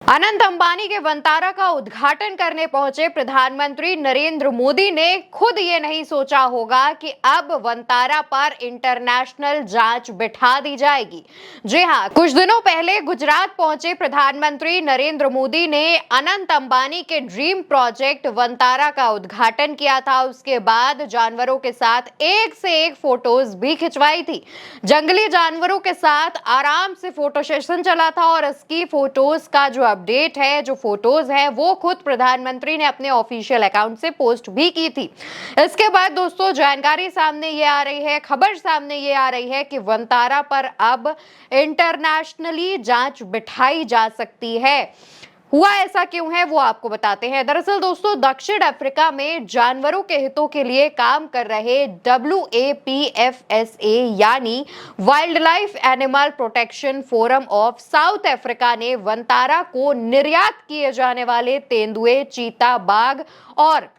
अनंत अंबानी के वंतारा का उद्घाटन करने पहुंचे प्रधानमंत्री नरेंद्र मोदी ने खुद ये नहीं सोचा होगा कि अब वंतारा पर इंटरनेशनल जांच बिठा दी जाएगी। जी हां, कुछ दिनों पहले गुजरात पहुंचे प्रधानमंत्री नरेंद्र मोदी ने अनंत अंबानी के ड्रीम प्रोजेक्ट वंतारा का उद्घाटन किया था। उसके बाद जानवरों के साथ एक से एक फोटोज भी खिंचवाई थी। जंगली जानवरों के साथ आराम से फोटो सेशन चला था और इसकी फोटोज का जो अपडेट है, जो फोटोज है, वो खुद प्रधानमंत्री ने अपने ऑफिशियल अकाउंट से पोस्ट भी की थी। इसके बाद दोस्तों जानकारी सामने ये आ रही है, खबर सामने ये आ रही है कि वंतारा पर अब इंटरनेशनली जांच बिठाई जा सकती है। हुआ ऐसा क्यों है वो आपको बताते हैं। दरअसल दोस्तों दक्षिण अफ्रीका में जानवरों के हितों के लिए काम कर रहे WAPFSA यानी wild life animal protection forum of south Africa ने वंतारा को निर्यात किए जाने वाले तेंदुए, चीता, बाघ और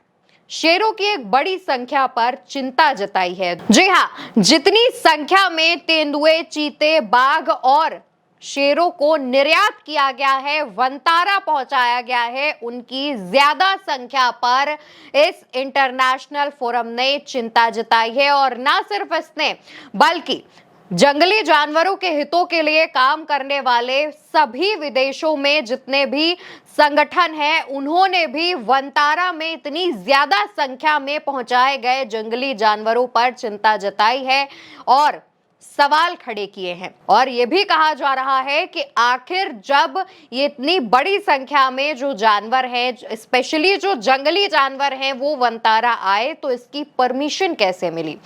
शेरों की एक बड़ी संख्या पर चिंता जताई है। जी हाँ, जितनी संख्या में तेंदुए, चीते, बाघ और शेरों को निर्यात किया गया है, वंतारा पहुंचाया गया है, उनकी ज्यादा संख्या पर इस इंटरनेशनल फोरम ने चिंता जताई है। और ना सिर्फ इसने बल्कि जंगली जानवरों के हितों के लिए काम करने वाले सभी विदेशों में जितने भी संगठन हैं, उन्होंने भी वंतारा में इतनी ज्यादा संख्या में पहुंचाए गए जंगली जानवरों पर चिंता जताई है और सवाल खड़े किए हैं। और यह भी कहा जा रहा है कि आखिर जब ये इतनी बड़ी संख्या में जो जानवर हैं, स्पेशली जो जंगली जानवर हैं, वो वंतारा आए तो इसकी परमिशन कैसे मिली।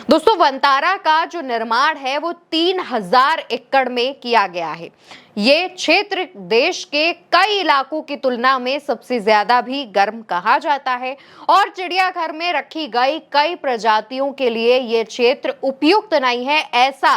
दोस्तों वंतारा का जो निर्माण है वो 3000 एकड़ में किया गया है। ये क्षेत्र देश के कई इलाकों की तुलना में सबसे ज्यादा भी गर्म कहा जाता है और चिड़ियाघर में रखी गई कई प्रजातियों के लिए ये क्षेत्र उपयुक्त नहीं है, ऐसा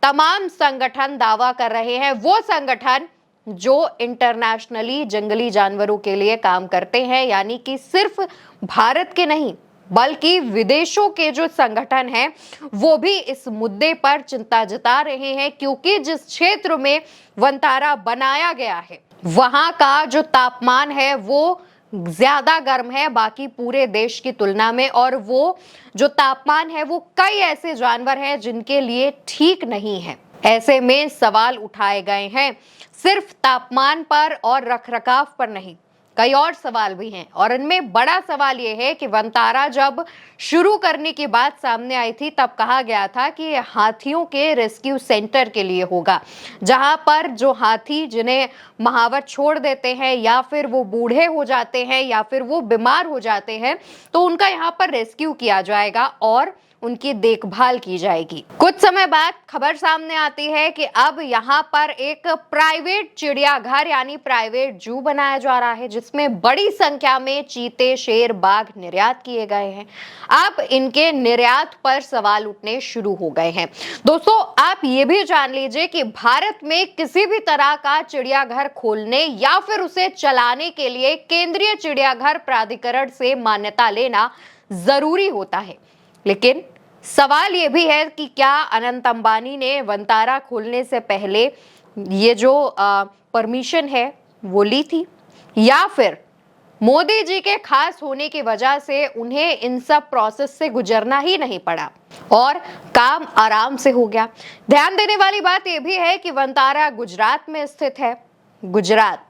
तमाम संगठन दावा कर रहे हैं। वो संगठन जो इंटरनेशनली जंगली जानवरों के लिए काम करते हैं, यानी कि सिर्फ भारत के नहीं बल्कि विदेशों के जो संगठन हैं वो भी इस मुद्दे पर चिंता जता रहे हैं, क्योंकि जिस क्षेत्र में वंतारा बनाया गया है वहां का जो तापमान है वो ज्यादा गर्म है बाकी पूरे देश की तुलना में, और वो जो तापमान है वो कई ऐसे जानवर हैं जिनके लिए ठीक नहीं है। ऐसे में सवाल उठाए गए हैं सिर्फ तापमान पर और रखरखाव पर नहीं, कई और सवाल भी हैं। और इनमें बड़ा सवाल यह है कि वंतारा जब शुरू करने की बात सामने आई थी तब कहा गया था कि ये हाथियों के रेस्क्यू सेंटर के लिए होगा, जहां पर जो हाथी जिन्हें महावत छोड़ देते हैं या फिर वो बूढ़े हो जाते हैं या फिर वो बीमार हो जाते हैं तो उनका यहाँ पर रेस्क्यू किया जाएगा और उनकी देखभाल की जाएगी। कुछ समय बाद खबर सामने आती है कि अब यहाँ पर एक प्राइवेट चिड़ियाघर यानी प्राइवेट जू बनाया जा रहा है जिसमें बड़ी संख्या में चीते, शेर, बाघ निर्यात किए गए हैं। अब इनके निर्यात पर सवाल उठने शुरू हो गए हैं। दोस्तों आप ये भी जान लीजिए कि भारत में किसी भी तरह का चिड़ियाघर खोलने या फिर उसे चलाने के लिए केंद्रीय चिड़ियाघर प्राधिकरण से मान्यता लेना जरूरी होता है। लेकिन सवाल यह भी है कि क्या अनंत अंबानी ने वंतारा खोलने से पहले ये जो परमिशन है वो ली थी, या फिर मोदी जी के खास होने की वजह से उन्हें इन सब प्रोसेस से गुजरना ही नहीं पड़ा और काम आराम से हो गया। ध्यान देने वाली बात यह भी है कि वंतारा गुजरात में स्थित है। गुजरात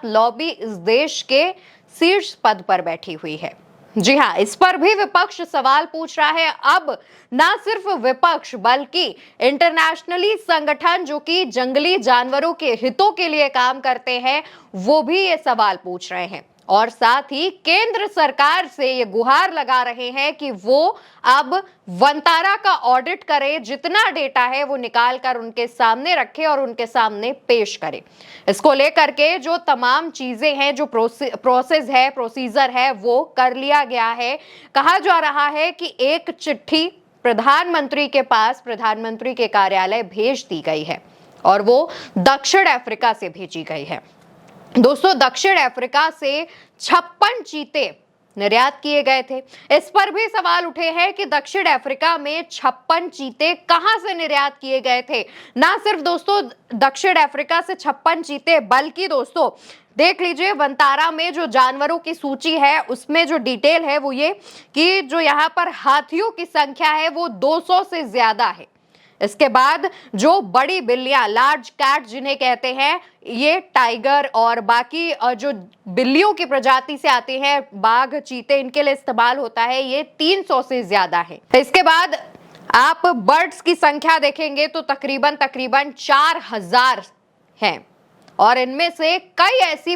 लॉबी इस देश के शीर्ष पद पर बैठी हुई है। जी हाँ, इस पर भी विपक्ष सवाल पूछ रहा है। अब ना सिर्फ विपक्ष बल्कि इंटरनेशनली संगठन जो कि जंगली जानवरों के हितों के लिए काम करते हैं वो भी ये सवाल पूछ रहे हैं और साथ ही केंद्र सरकार से ये गुहार लगा रहे हैं कि वो अब वंतारा का ऑडिट करे, जितना डेटा है वो निकाल कर उनके सामने रखे और उनके सामने पेश करे। इसको लेकर के जो तमाम चीजें हैं, जो प्रोसीजर है वो कर लिया गया है। कहा जा रहा है कि एक चिट्ठी प्रधानमंत्री के पास, प्रधानमंत्री के कार्यालय भेज दी गई है और वो दक्षिण अफ्रीका से भेजी गई है। दोस्तों दक्षिण अफ्रीका से 56 चीते निर्यात किए गए थे। इस पर भी सवाल उठे हैं कि दक्षिण अफ्रीका में 56 चीते कहां से निर्यात किए गए थे। ना सिर्फ दोस्तों दक्षिण अफ्रीका से 56 चीते, बल्कि दोस्तों देख लीजिए वंतारा में जो जानवरों की सूची है उसमें जो डिटेल है वो ये कि जो यहाँ पर हाथियों की संख्या है वो 200 से ज्यादा है। इसके बाद जो बड़ी बिल्लियां, लार्ज कैट जिन्हें कहते हैं, ये टाइगर और बाकी जो बिल्लियों की प्रजाति से आते हैं, बाघ, चीते, इनके लिए इस्तेमाल होता है, ये 300 से ज्यादा है। इसके बाद आप बर्ड्स की संख्या देखेंगे तो तकरीबन 4000 हैं और इनमें से कई ऐसे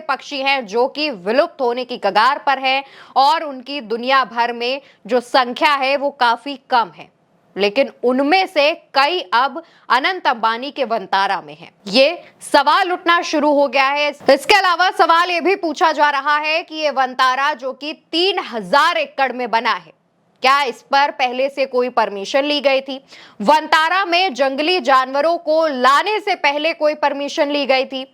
पक्षी हैं जो कि विलुप्त होने की कगार पर हैं और उनकी दुनिया भर में जो संख्या है वो काफी कम है, लेकिन उनमें से कई अब अनंत अंबानी के वंतारा में हैं। ये सवाल उठना शुरू हो गया है। इसके अलावा सवाल ये भी पूछा जा रहा है कि ये वंतारा जो कि 3000 एकड़ में बना है, क्या इस पर पहले से कोई परमिशन ली गई थी? वंतारा में जंगली जानवरों को लाने से पहले कोई परमिशन ली गई थी?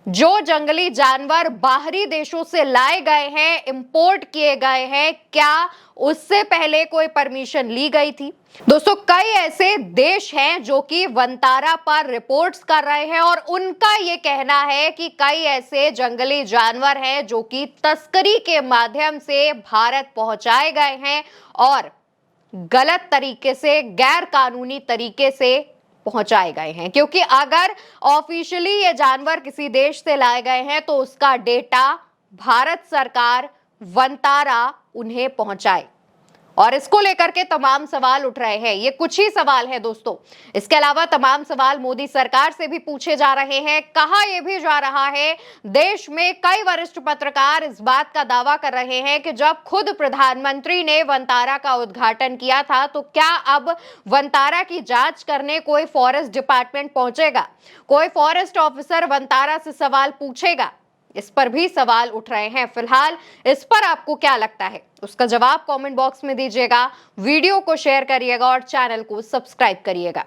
जो जंगली जानवर बाहरी देशों से लाए गए हैं, इंपोर्ट किए गए हैं, क्या उससे पहले कोई परमिशन ली गई थी? दोस्तों कई ऐसे देश हैं जो कि वंतारा पर रिपोर्ट्स कर रहे हैं और उनका ये कहना है कि कई ऐसे जंगली जानवर हैं जो कि तस्करी के माध्यम से भारत पहुंचाए गए हैं और गलत तरीके से, गैर कानूनी तरीके से पहुंचाए गए हैं, क्योंकि अगर ऑफिशियली ये जानवर किसी देश से लाए गए हैं तो उसका डेटा भारत सरकार, वंतारा उन्हें पहुंचाए। और इसको लेकर के तमाम सवाल उठ रहे हैं। ये कुछ ही सवाल है दोस्तों, इसके अलावा तमाम सवाल मोदी सरकार से भी पूछे जा रहे हैं। कहा यह भी जा रहा है, देश में कई वरिष्ठ पत्रकार इस बात का दावा कर रहे हैं कि जब खुद प्रधानमंत्री ने वंतारा का उद्घाटन किया था तो क्या अब वंतारा की जांच करने कोई फॉरेस्ट डिपार्टमेंट पहुंचेगा, कोई फॉरेस्ट ऑफिसर वंतारा से सवाल पूछेगा? इस पर भी सवाल उठ रहे हैं। फिलहाल इस पर आपको क्या लगता है, उसका जवाब कमेंट बॉक्स में दीजिएगा। वीडियो को शेयर करिएगा और चैनल को सब्सक्राइब करिएगा।